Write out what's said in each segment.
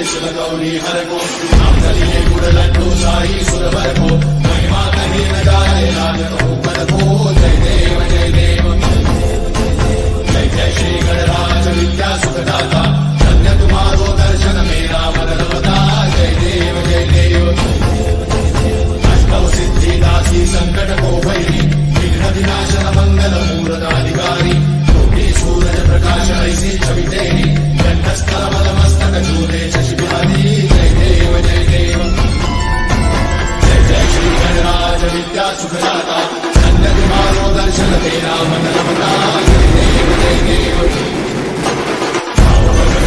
सुरगौरी हर को आंगलिये गुड़ लड्डू साई सुरवर को महिमा कहीं न जाए राजत ऊपर को जय देव जय देव जय जय श्री गणराज विद्या सुखदाता धन्य तुम्हारो दर्शन मेरा मन रमता जय देव जय देव अष्टौ सिद्धि दासी संकट को भैरी विघ्न विनाशन मंगल मूर्ताधिकारी कोटि सूरज प्रकाश ऐसी छवि तेरी कंठस्थल मस्तक चूरे शशि बिहारी जय देव जय देव जय जय श्री गणराज विद्या सुखदाता धन्य तुम्हारो दर्शन तेरा मन रमता जय देव जय देव भाव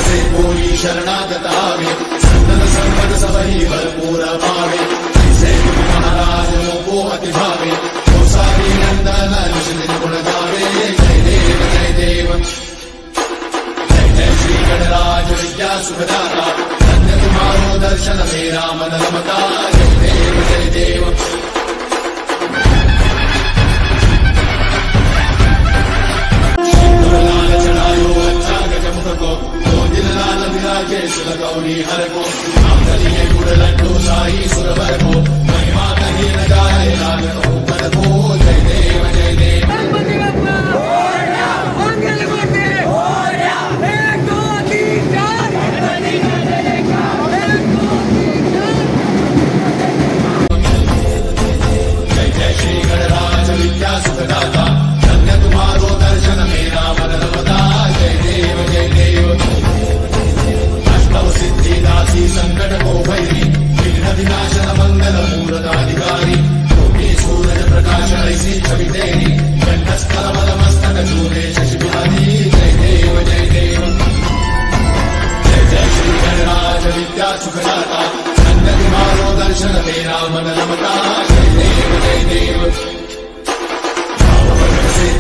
से कोई शरणागत आवे संतन संपद सबही भरपूर पावे ऐसे तुम महाराज को अति भावे तो सारी नंदन निश्चित गुण गावे जय देव जय देव श्री गणराज विद्या सुखदाता धन्य तुम्हारो दर्शन मेरा मन रमता जय देव जय देव लाल चढ़ायो अच्छा गजमुख को दो दिन लाल विराजे सुर गौरी हर को आंगलिये गुड़ लड्डू साई सुरवर को महिमा कहीं न जाए राजत ऊपर को जय देव जय देव सुखदाता धन्य तुम्हारो दर्शन मेरा मन रमता जय देव जय देव अष्टौ सिद्धि दासी संकट को भैरी विघ्न विनाशन मंगल मूर्ताधिकारी कोटि सूरज प्रकाश ऐसी छवि तेरी कंठस्थल मस्तक चूरे शशि बिहारी जय देव जय देव जय जय श्री गणराज विद्या सुखदाता धन्य तुम्हारो दर्शन मेरा मन रमता जय देव जय देव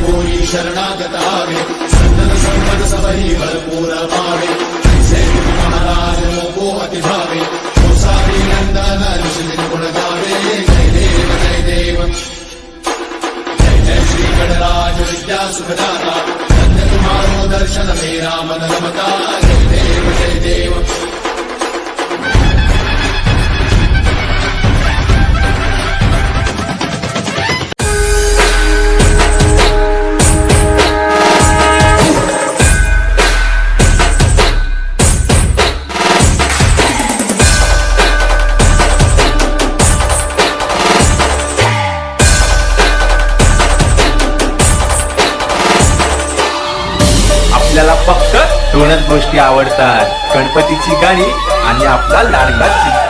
कोई शरणागत आवे संतन संपद सबही भरपूर पावे ऐसे तुम महाराज को अति भावे तो सारी नंदन निश्चित गुण गावे जय देव जय देव जय जय श्री गणराज विद्या सुखदाता धन्य तुम्हारो दर्शन मेरा मन रमता जय देव जय देव आपल्याला फक्त दोनच गोष्टी आवडतात, गणपतीची गाणी आणि आपला लाडका चिमटा.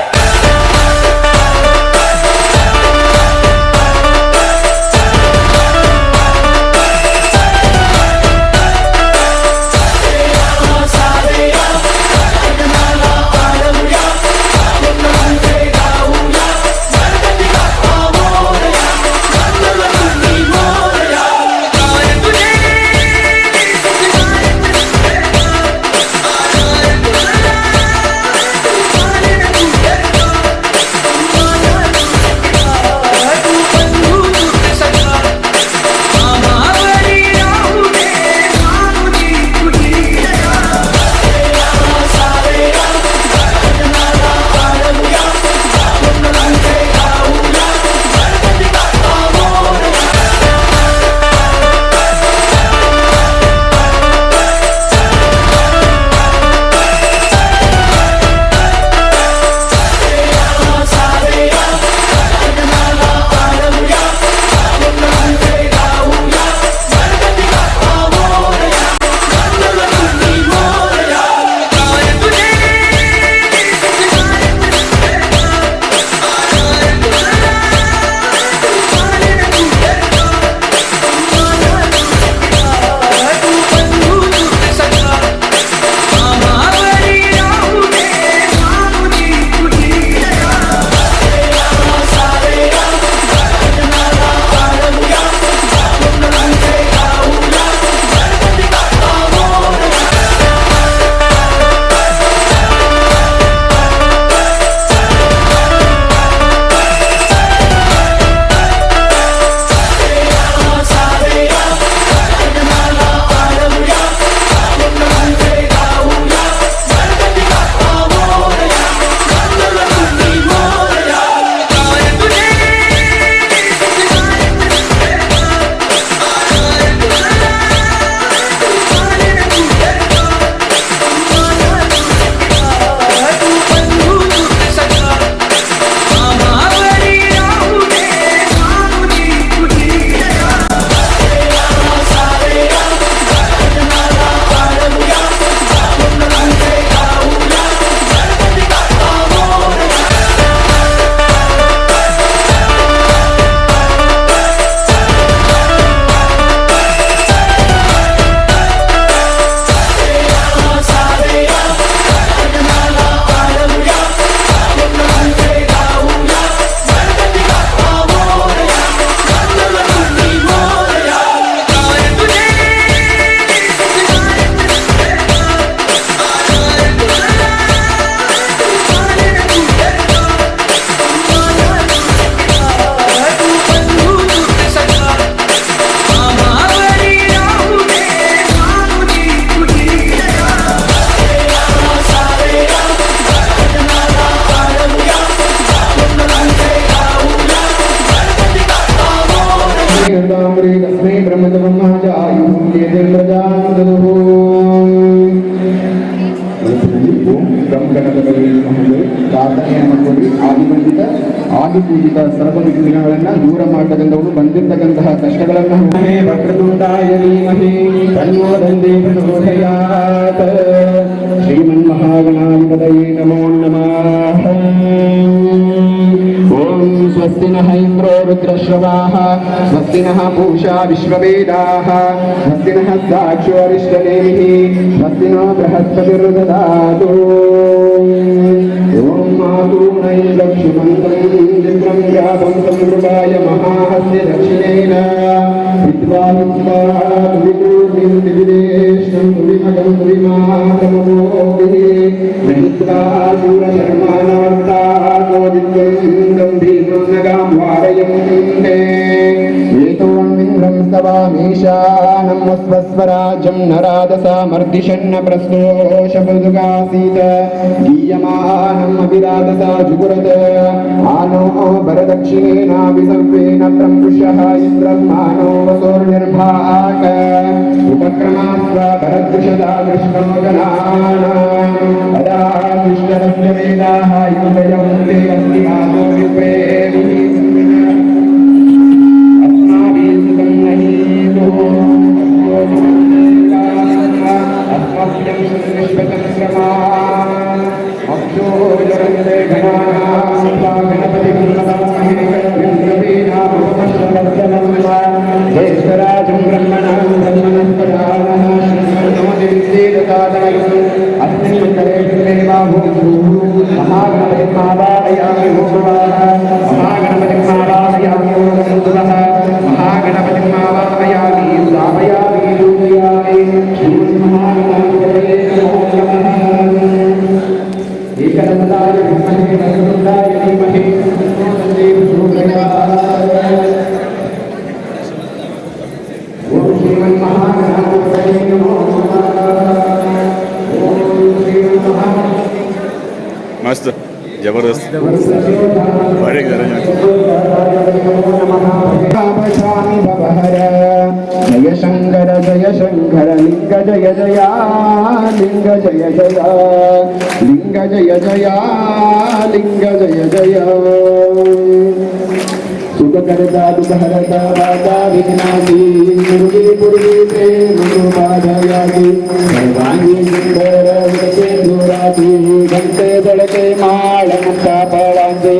Yeah. हृदाम्रे तस्मै ब्रह्मजब्रह्मजायुर्प्रजान्दुः ಓಂ ಗಂ ಗಣಪತಿ ಮಹಂತರು ಪ್ರಾರ್ಥನೆಯನ್ನು ಮಾಡಿ ಆದಿವಂದಿತ ಆದಿಪೂಜಿತ ಸರ್ವ ವಿಘ್ನಗಳನ್ನು ದೂರ ಮಾಡತಕ್ಕಂಥವರು ಬಂದಿರತಕ್ಕಂತಹ ಕಷ್ಟಗಳನ್ನು ವಕ್ರತುಂಡಾಯ ಧೀಮಹಿ ತನ್ನೋ ದಂದೇ ಪ್ರಚೋದಯಾತ್ ಶ್ರೀಮನ್ಮಹಾಗಣಾಧಿಪತಯೇ ನಮೋ ನಮಃ ಓಂ ಸ್ವಸ್ತಿ ನಃ ಇಂದ್ರೋ ರುದ್ರಶ್ರವಾಃ ಸ್ವಸ್ತಿ ನಃ ಪೂಷಾ ವಿಶ್ವವೇದಾಃ ಸ್ವಸ್ತಿ ನಃ ಸಾಕ್ಷೋ ಅರಿಷ್ಟನೇಮಿಃ ಸ್ವಸ್ತಿ ನೋ ಬೃಹಸ್ಪತಿರ್ದದಾತು ಓಂ ಮಾತು ನೈ ಲಕ್ಷ್ಮೀಮಂತಂ ಚಿತ್ರಂ ವ್ಯಾಪಂ ಸಂವೃತಾಯ ಮಹಾಹಸ್ಯ ದಕ್ಷಿಣೇನ ವಿದ್ವಾ ವಿದ್ವಾ ತುವಿಕೂರ್ಣಿಂ ದಿವಿದೇಶಂ ತುವಿಮಗಂ ತುವಿಮಾತಮೋಭಿಃ ನಹಿತ್ವಾ ಶೂರಶರ್ಮಾನವರ್ತಾನೋ ದಿಗ್ಗಂ ಭೀಮಂ ನಗಾಂ ವಾರಯಂ ಏತೋನ್ವಿಂದ್ರಂ ಸ್ತವಾಮೀಶಾನಂ ಸ್ವಸ್ವರಾಜ್ಯಂ ನರಾದಸಾಮರ್ದಿಷನ್ನ ಪ್ರಸ್ತೋಷಮೃದುಗಾಸೀತ ಗೀಯಮಾನಂ ಅಭಿರಾದಸ ಜುಗುರತ ಆನೋ ವರದಕ್ಷಿಣೇನಾಭಿಸರ್ವೇಣ ಪ್ರಮೃಷಃ ಇಂದ್ರಮಾನೋ ವಸೋರ್ನಿರ್ಭಾಕ ಉಪಕ್ರಮಾಸ್ತ್ರ ಭರದೃಷದಾ ಕೃಷ್ಣೋ ಗಣಾನಾಂ ಅದಾ ಕೃಷ್ಣರಸ್ಯ ವೇದಾಃ ಯುಗಯಂತೆ ಅಸ್ತಿ ಆದೋ ವಿಪ್ರೇಮಿಃ अस्माभिः सुतं नहीतो अस्मभ्यं विश्वचन्द्रमा अक्षो जगन्ते गणानां गणपतिं नमामि ज्येष्ठराजं ब्रह्मणां ब्रह्मणस्पदानः श्रीमन्नोदिविद्येदसादनम् अस्मिन् मण्डले महागणपतिं आवाहयामि महागणपतिं आवाहयामि महागणपतिं आवाहयामि स्थापयामि पूजयामि श्रीमन्महागणाधिपतये नमो नमः एकदन्ताय विद्महे वक्रतुण्डाय धीमहि तन्नो प्रचोदयात् ओम श्रीमन्महागणाधिपतये नमो नमः ओम श्रीमन्महागणाधिपतये मस्त जबरदस्त बड़े घर जय शंकर लिंग जय जया लिंग जय जया लिंग जय जया लिंग जय जया सुख करता दुख हरता बाधा विघ्नासी मुर्गी पुर्गी से मुझो बाधायासी सर्वांगी सुंदर विदते दूरासी घंटे दड़के माल मुक्ता पड़ांसे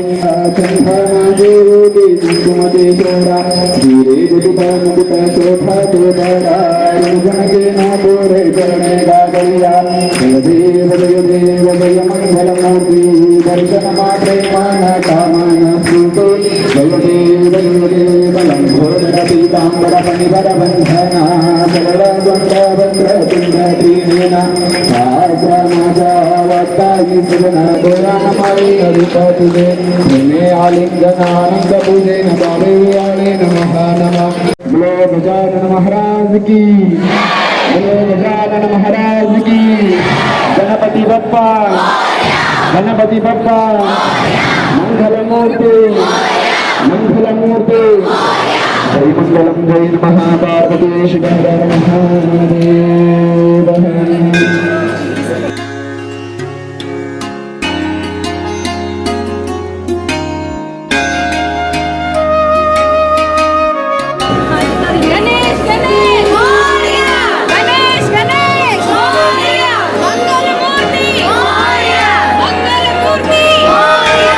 चंद्रमाजे रूपी कुमते शोरा धीरे गुटुप मुकुट शोभा तो बड़ा युगन के ना बोरे करने गागलिया देव देव जय मंगल मूर्ति दर्शन मात्रे मान कामन सुतो जय देव लंबोदर पीतांबर फणिवर बंधना बल द्वंद वक्र तुंड त्रिनेना साग्रमाजावत्तायि सुगना पुराणमयि अधिपतिगे प्रेमे आलिंगनानंद पूजेन भावेयाणे नमः नमः बोलो गजानन महाराज की बोलो गजानन महाराज की गणपति बप्पा मंगलमूर्ति मंगलमूर्ति जय मंगलम जय नमः Parvati Shivhar Mahadev Ganesh Ganesh Morya Ganesh Ganesh Morya Mangalmurti Morya Mangalmurti Morya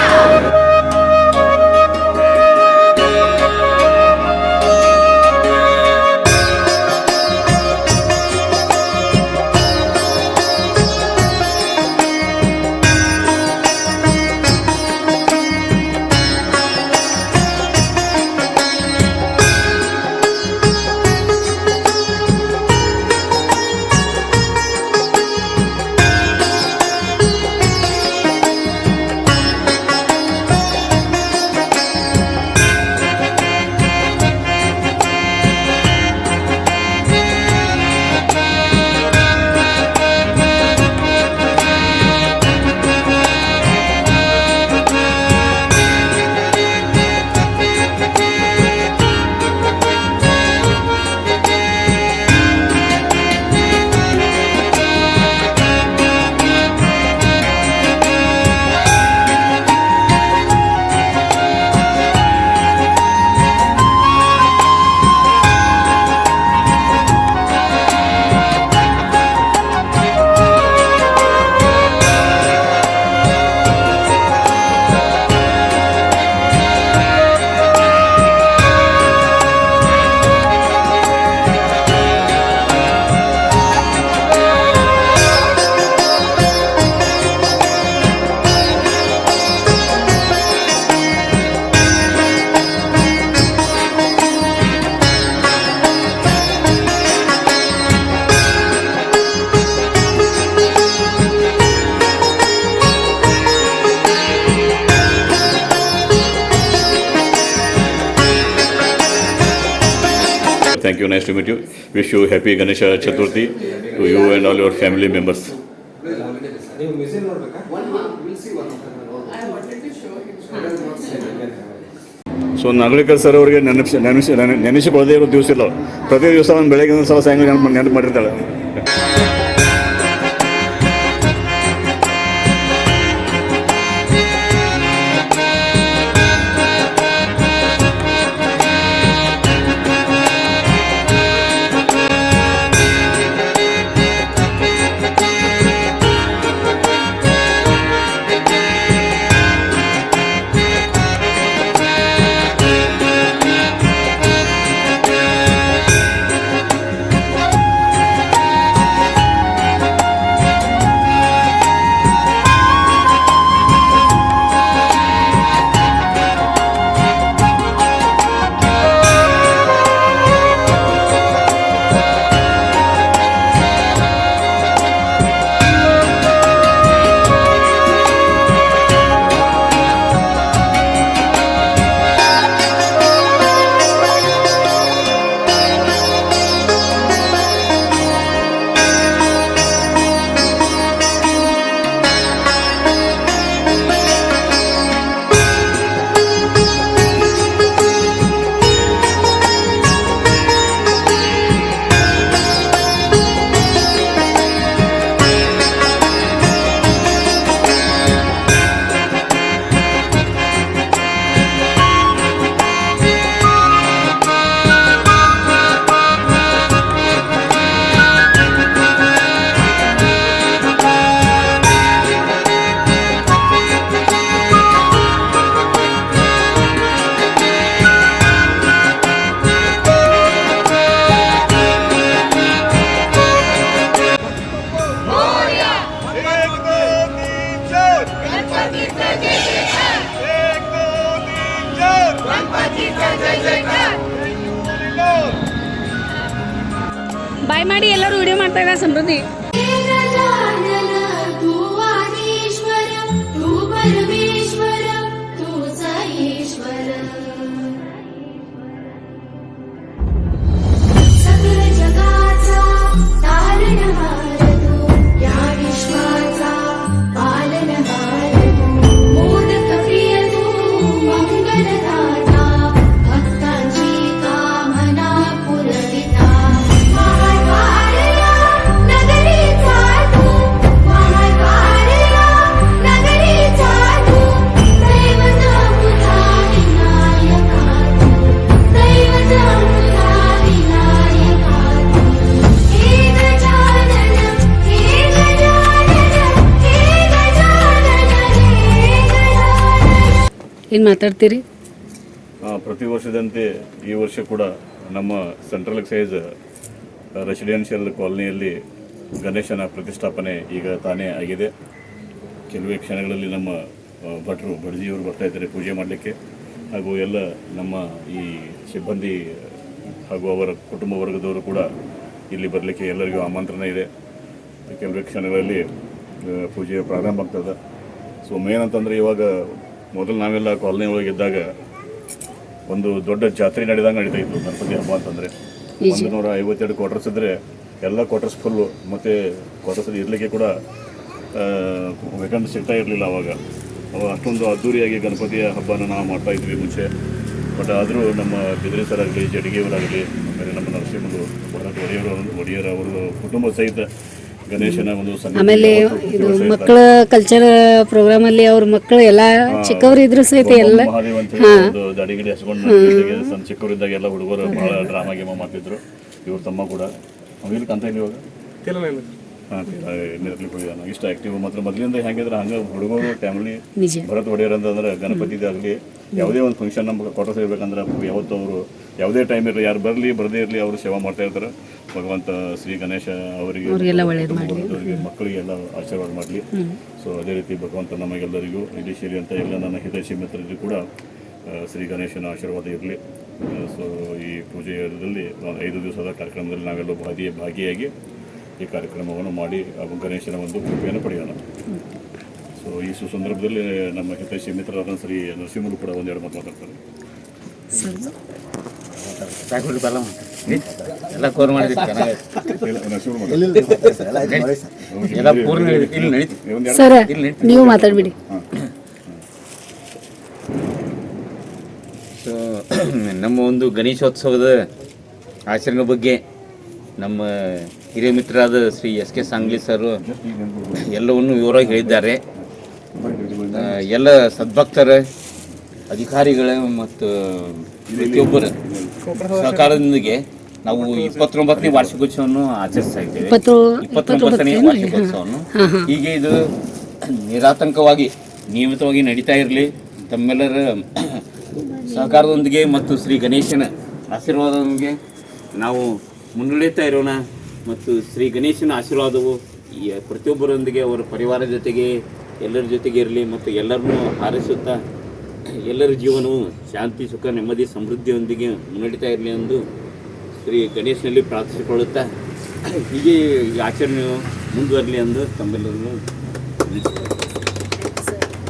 thank you, nice to meet you. Wish you happy Ganesha Chaturthi to you and all your family members. So Nagarikar sir ಅವರಿಗೆ ನೆನೆಸಿಕೊಳ್ಳದೇ ಇರೋ ದಿವಸ ಇಲ್ಲ. ಪ್ರತಿ ದಿವಸ ಒಂದು ಬೆಳಗ್ಗೆ ಒಂದು ಸಲ ಸಾಯಂಕಾಲ ನೆನಪು ಮಾಡಿರ್ತಾಳೆ. ಬಾಯ್ ಮಾಡಿ ಎಲ್ಲರೂ ವಿಡಿಯೋ ಮಾಡ್ತಾ ಇದ್ದಾರೆ ಸಮೃದ್ಧಿ. ಏನು ಮಾತಾಡ್ತೀರಿ? ಪ್ರತಿ ವರ್ಷದಂತೆ ಈ ವರ್ಷ ಕೂಡ ನಮ್ಮ ಸೆಂಟ್ರಲ್ ಎಕ್ಸೈಸ್ ರೆಸಿಡೆನ್ಷಿಯಲ್ ಕಾಲೋನಿಯಲ್ಲಿ ಗಣೇಶನ ಪ್ರತಿಷ್ಠಾಪನೆ ಈಗ ತಾನೇ ಆಗಿದೆ. ಕೆಲವೇ ಕ್ಷಣಗಳಲ್ಲಿ ನಮ್ಮ ಭಟ್ರು ಬಡಜಿಯವರು ಬರ್ತಾ ಇದ್ದಾರೆ ಪೂಜೆ ಮಾಡಲಿಕ್ಕೆ. ಹಾಗೂ ಎಲ್ಲ ನಮ್ಮ ಈ ಸಿಬ್ಬಂದಿ ಹಾಗೂ ಅವರ ಕುಟುಂಬ ವರ್ಗದವರು ಕೂಡ ಇಲ್ಲಿ ಬರಲಿಕ್ಕೆ ಎಲ್ಲರಿಗೂ ಆಮಂತ್ರಣ ಇದೆ. ಕೆಲವೇ ಕ್ಷಣಗಳಲ್ಲಿ ಪೂಜೆ ಪ್ರಾರಂಭ ಆಗ್ತದೆ. ಸೊ ಮೇನ್ ಅಂತಂದರೆ ಇವಾಗ ಮೊದಲು ನಾವೆಲ್ಲ ಕಾಲೋನಿ ಒಳಗಿದ್ದಾಗ ಒಂದು ದೊಡ್ಡ ಜಾತ್ರೆ ನಡೆದಂಗೆ ನಡೀತಾ ಇತ್ತು ಗಣಪತಿ ಹಬ್ಬ ಅಂತಂದರೆ. 152 ಕ್ವಾರ್ಟರ್ಸ್ ಇದ್ದರೆ ಎಲ್ಲ ಕ್ವಾರ್ಟರ್ಸ್ ಫುಲ್ಲು, ಮತ್ತು ಕ್ವಾರ್ಟರ್ಸ್ ಇರಲಿಕ್ಕೆ ಕೂಡ ವೇಕೆಂಟ್ ಸಿಗ್ತಾ ಇರಲಿಲ್ಲ ಅವಾಗ ಅಷ್ಟೊಂದು ಅದ್ದೂರಿಯಾಗಿ ಗಣಪತಿಯ ಹಬ್ಬನ ನಾವು ಮಾಡ್ತಾ ಇದ್ವಿ ಮುಂಚೆ. ಬಟ್ ಆದರೂ ನಮ್ಮ ಬಿದಿರಿ ಸರ್ ಆಗಲಿ, ಜಡಿಗೆಯವರಾಗಲಿ, ಆಮೇಲೆ ನಮ್ಮ ನರಸಿಂಹರು ಒಡೆಯರ್ ಅವರು ಕುಟುಂಬ ಸಹಿತ ಗಣೇಶನ ಒಂದು ಆಮೇಲೆ ಇದು ಮಕ್ಕಳ ಕಲ್ಚರ್ ಪ್ರೋಗ್ರಾಮ್ ಅಲ್ಲಿ ಅವ್ರ ಮಕ್ಕಳು ಎಲ್ಲ ಚಿಕ್ಕವರು ಇದ್ರು ಸಹಿತ ಎಲ್ಲ ದಾಡಿ ಗಿಡಿ ಹಚ್ಕೊಂಡು ಸಣ್ಣ ಚಿಕ್ಕವರಿದ್ದಾಗ ಎಲ್ಲ ಹುಡುಗರು ಬಹಳ ಡ್ರಾಮಾ ಗೇಮ ಮಾಡ್ತಿದ್ರು. ಇವ್ರ ತಮ್ಮ ಕೂಡ ಇಲ್ಲಿ ಕಾಣ್ತಾ ಇದ್ದೀವಿ ಇವಾಗ ಇಷ್ಟ ಆಕ್ಟಿವ್ ಮಾತ್ರ ಮೊದಲಿಂದ ಹೆಂಗಿದ್ರೆ ಹಂಗೆ ಹುಡುಗರು ಫ್ಯಾಮಿಲಿ ಭರತ್ ಒಡೆಯರ್ ಅಂತಂದ್ರೆ ಗಣಪತಿದಾಗಲಿ ಯಾವುದೇ ಒಂದು ಫಂಕ್ಷನ್ ನಮ್ಗೆ ಕ್ವಾರ್ಟರ್ಸ್ ಇರ್ಬೇಕಂದ್ರೆ ಯಾವತ್ತು ಅವರು ಯಾವುದೇ ಟೈಮ್ ಇರಲಿ, ಯಾರು ಬರಲಿ ಬರದೇ ಇರಲಿ, ಅವರು ಸೇವಾ ಮಾಡ್ತಾ ಇರ್ತಾರೆ. ಭಗವಂತ ಶ್ರೀ ಗಣೇಶ ಅವರಿಗೆ ಮಕ್ಕಳಿಗೆಲ್ಲ ಆಶೀರ್ವಾದ ಮಾಡಲಿ. ಸೊ ಅದೇ ರೀತಿ ಭಗವಂತ ನಮಗೆಲ್ಲರಿಗೂ ಇಲ್ಲಿ ಸೇರಿಯಂಥ ಎಲ್ಲ ನನ್ನ ಹಿತೈಷಿ ಮಿತ್ರರಿಗೂ ಕೂಡ ಶ್ರೀ ಗಣೇಶನ ಆಶೀರ್ವಾದ ಇರಲಿ. ಸೊ ಈ ಪೂಜೆಯಲ್ಲಿ 5 ದಿವಸದ ಕಾರ್ಯಕ್ರಮದಲ್ಲಿ ನಾವೆಲ್ಲ ಭಾಗಿಯಾಗಿ ಈ ಕಾರ್ಯಕ್ರಮವನ್ನು ಮಾಡಿ ಗಣೇಶನ ಒಂದು ಕೃಪೆಯನ್ನು ಪಡೆಯೋಣ. ಸೊ ಈ ಸುಸಂದರ್ಭದಲ್ಲಿ ನಮ್ಮ ಹಿತೈಷಿ ಮಿತ್ರರಾದ ಶ್ರೀ ನರಸಿಂಹರು ಕೂಡ ಒಂದೆರಡು ಮಾತು ಮಾತಾಡ್ತಾರೆ. ಎಲ್ಲ ಕೋರ್ ಮಾಡಿದ್ವಿ ಎಲ್ಲ ಪೂರ್ಣ ಇಲ್ಲಿ ನಡೀತಿ ಸರ್ ನೀವು ಮಾತಾಡ್ಬಿಡಿ. ಸೊ ನಮ್ಮ ಒಂದು ಗಣೇಶೋತ್ಸವದ ಆಚರಣೆ ಬಗ್ಗೆ ನಮ್ಮ ಹಿರಿಯ ಮಿತ್ರರಾದ Shri S K Sangli sir ಎಲ್ಲವನ್ನು ವಿವರವಾಗಿ ಹೇಳಿದ್ದಾರೆ. ಎಲ್ಲ ಸದ್ಭಕ್ತರ ಅಧಿಕಾರಿಗಳ ಮತ್ತು ಪ್ರತಿಯೊಬ್ಬರ ಸಹಕಾರದೊಂದಿಗೆ ನಾವು 29ನೇ ವಾರ್ಷಿಕೋತ್ಸವವನ್ನು ಆಚರಿಸ್ತಾ ಇದ್ದೇವೆ. 29ನೇ ವಾರ್ಷಿಕೋತ್ಸವವನ್ನು ಹೀಗೆ ಇದು ನಿರಾತಂಕವಾಗಿ ನಿಯಮಿತವಾಗಿ ನಡೀತಾ ಇರಲಿ. ತಮ್ಮೆಲ್ಲರ ಸಹಕಾರದೊಂದಿಗೆ ಮತ್ತು ಶ್ರೀ ಗಣೇಶನ ಆಶೀರ್ವಾದದೊಂದಿಗೆ ನಾವು ಮುನ್ನಡೆಯುತ್ತಾ ಇರೋಣ. ಮತ್ತು ಶ್ರೀ ಗಣೇಶನ ಆಶೀರ್ವಾದವು ಈ ಪ್ರತಿಯೊಬ್ಬರೊಂದಿಗೆ ಅವರ ಪರಿವಾರ ಜೊತೆಗೆ ಎಲ್ಲರ ಜೊತೆಗೆ ಇರಲಿ ಮತ್ತು ಎಲ್ಲರನ್ನೂ ಹಾರೈಸುತ್ತಾ ಎಲ್ಲರ ಜೀವನವು ಶಾಂತಿ ಸುಖ ನೆಮ್ಮದಿ ಸಮೃದ್ಧಿಯೊಂದಿಗೆ ಮುನ್ನಡೀತಾ ಇರಲಿ ಎಂದು ಶ್ರೀ ಗಣೇಶನಲ್ಲಿ ಪ್ರಾರ್ಥಿಸಿಕೊಳ್ಳುತ್ತಾ ಹೀಗೆ ಈ ಆಚರಣೆಯು ಮುಂದುವರಲಿ ಎಂದು ತಮ್ಮೆಲ್ಲರನ್ನು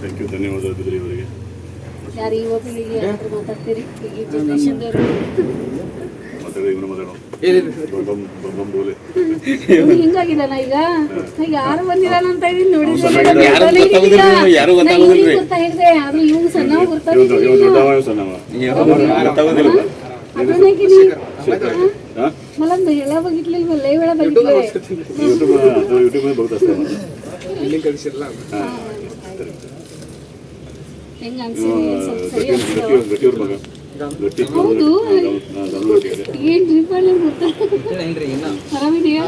ಥ್ಯಾಂಕ್ ಯು, ಧನ್ಯವಾದಗಳು ಇವರಿಗೆ. ಯಾರು ಯುವ ಪೀಳಿಗೆ ಮಾತಾಡ್ತೀರಿ ಈ ಜನರೇಷನ್ದವರು ಹಿಂಗಾಗಿದ್ದಾನ ಈಗ ಯಾರು ಬಂದಿದ್ದಾನ ಅಂತ ಇದೀನಿ ನೋಡಿ. ಗೊತ್ತಾ ಹೇಳಿದೆ ಆದ್ರೆ ಇವ್ ಸಣ್ಣ मला वेळा बघितले लय वेळा बघितले ಹೆಂಗ ಅನ್ಸಿದೆ ಹೌದು ಏನ್ ಟ್ರಿಪ್ ಅಲ್ಲಿ ಆರಾಮಿದೆಯಾ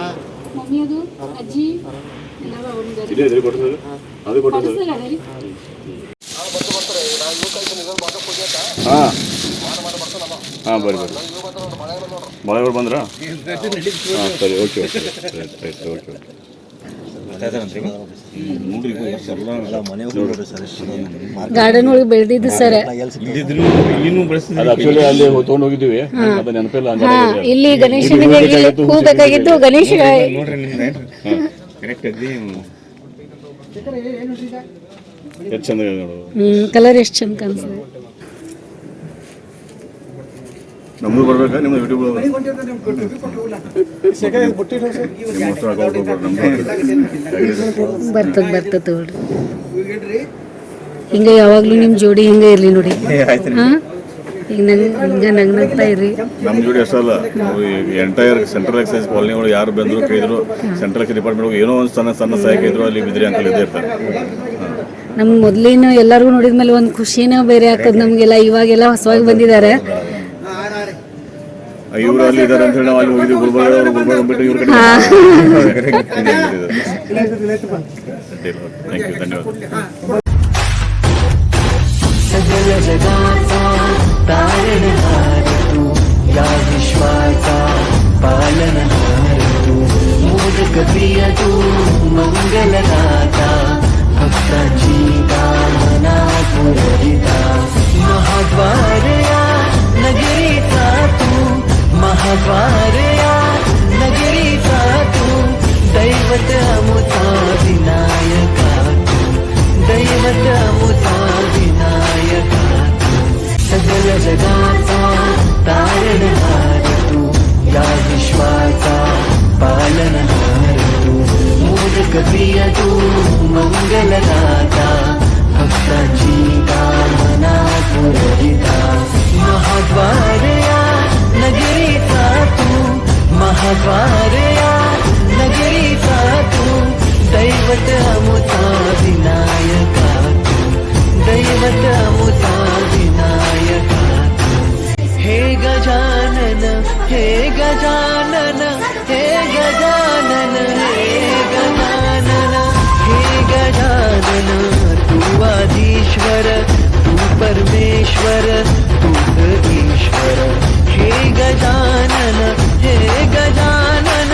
ಮಮ್ಮಿ ಅದು ಅಜ್ಜಿ ಹಾಂ ಬರ್ರಿ ಮಳೆಗಳು ಬಂದ್ರ ಹಾಂ ಸರಿ ಓಕೆ ಓಕೆ ಆಯ್ತು ಓಕೆ ಗಾರ್ಡನ್ ಒಳಗೆ ಬೆಳೆದಿದ್ದು ಸರ್. ಆಕ್ಚುಲಿ ಅಲ್ಲಿ ತೊಗೊಂಡು ಹೋಗಿದ್ದೀವಿ, ಅದು ನೆನಪಿಲ್ಲ. ಇಲ್ಲಿ ಗಣೇಶನಿಗೆ ಹೋಗ್ಬೇಕಾಗಿತ್ತು. ಗಣೇಶ ಎಷ್ಟು ಚಂದ ನೋಡು, ಕಲರ್ ಎಷ್ಟು ಚಂದ ಕಾಣಿಸ್ತದೆ. ನಮ್ದು ಬರ್ಬೇಕಾ ನಿಮ್ಮ ಯೂಟ್ಯೂಬ್ ಬರ್ತದ ತಗೊಳ್ರಿ. ಹಿಂಗ ಯಾವಾಗ್ಲೂ ನಿಮ್ ಜೋಡಿ ಹಿಂಗ ಇರ್ಲಿ ನೋಡಿ. ಹಿಂಗ ನಗ್ನಗ್ತಾ ಇರ್ರಿ. ನಮ್ಮ ಜೋಡಿ ಅಷ್ಟಲ್ಲ, ಎಂಟೈರ್ ಸೆಂಟ್ರಲ್ ಎಕ್ಸೈಸ್ ಕಾಲನಿ ಒಳಗೆ ಯಾರು ಬಂದ್ರು ಕೈದ್ರು ಸೆಂಟ್ರಲ್ ಎಕ್ಸೈಸ್ ಡಿಪಾರ್ಟ್ಮೆಂಟ್ ಒಳಗೆ ಏನೋ ಒಂದು ಸಣ್ಣ ಸಹಾಯಕ ಇದ್ರು ಅಲ್ಲಿ ಬಿದ್ರಿ ಅಂಕಲ್ ಇದ್ದೇ ಇರ್ತಾರೆ. ನಮ್ ಮೊದ್ಲಿನ ಎಲ್ಲರಿಗೂ ನೋಡಿದ್ಮೇಲೆ ಒಂದು ಖುಷಿನ ಬೇರೆ ಆಗ್ತದ ನಮ್ಗೆಲ್ಲ. ಇವಾಗೆಲ್ಲ ಹೊಸವಾಗಿ ಬಂದಿದ್ದಾರೆ. ಇವರು ಅಲ್ಲಿ ಇದ್ದಾರೆ ಅಂತ ಹೇಳಿ ನಾವು ಅಲ್ಲಿ ಹೋಗಿದ್ವಿ. ಗುಲ್ಬರ್ಗ ಬಿಟ್ಟು ಇವ್ರ ಕಡೆ. ಥ್ಯಾಂಕ್ ಯು, ಧನ್ಯವಾದ. सगल जगाचा तारणहार तू, या विश्वाचा पालनहार तू, मोदक प्रिय तू, मंगलदाता, भक्तांची कामना पुरविता, महाद्वार या नगरीचा तू, महाद्वार या नगरीचा तू, दैवत अमुता विनायका तू, दैवत अमुता विनायका तू, सगल जगाचा तारणहार तू, या विश्वाचा पालनहार तू, मोदक प्रिय तू, मंगलदाता, भक्तांची कामना पुरविता, महाद्वार या नगरीचा तू, महाद्वार या नगरीचा तू, दैवत अमुता विनायका तू, दैवत अमुता विनायका तू. हे गजानन हे गजानन हे गजानन हे गजानन हे गजानन, तू आदिश्वर तू परमेश्वर तूच ईश्वर. हे गजानन हे गजानन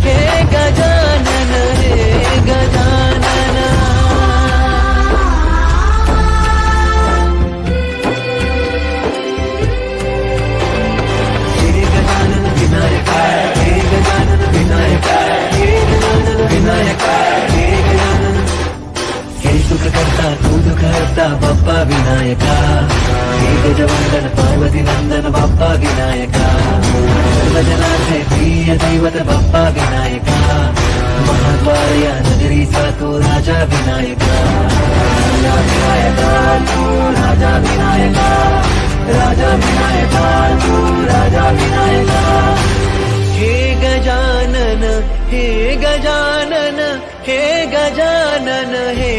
हे गजानन हे गजानन. हे गजानन विनायका हे गजानन विनायका हे गजानन विनायका हे गजानन. हे सुख करता तू दुःख हरता बाप्पा विनायका. हे गजवंदन पार्वती नंदन बाप्पा विनायका सर्वजनांचे प्रिय दैवत बाप्पा विनायका महाद्वार या नगरीचा तो राजा विनायका राजा विनायका तू राजा विनायका राजा विनायका तू राजा विनायका हे गजानन हे गजानन हे गजानन हे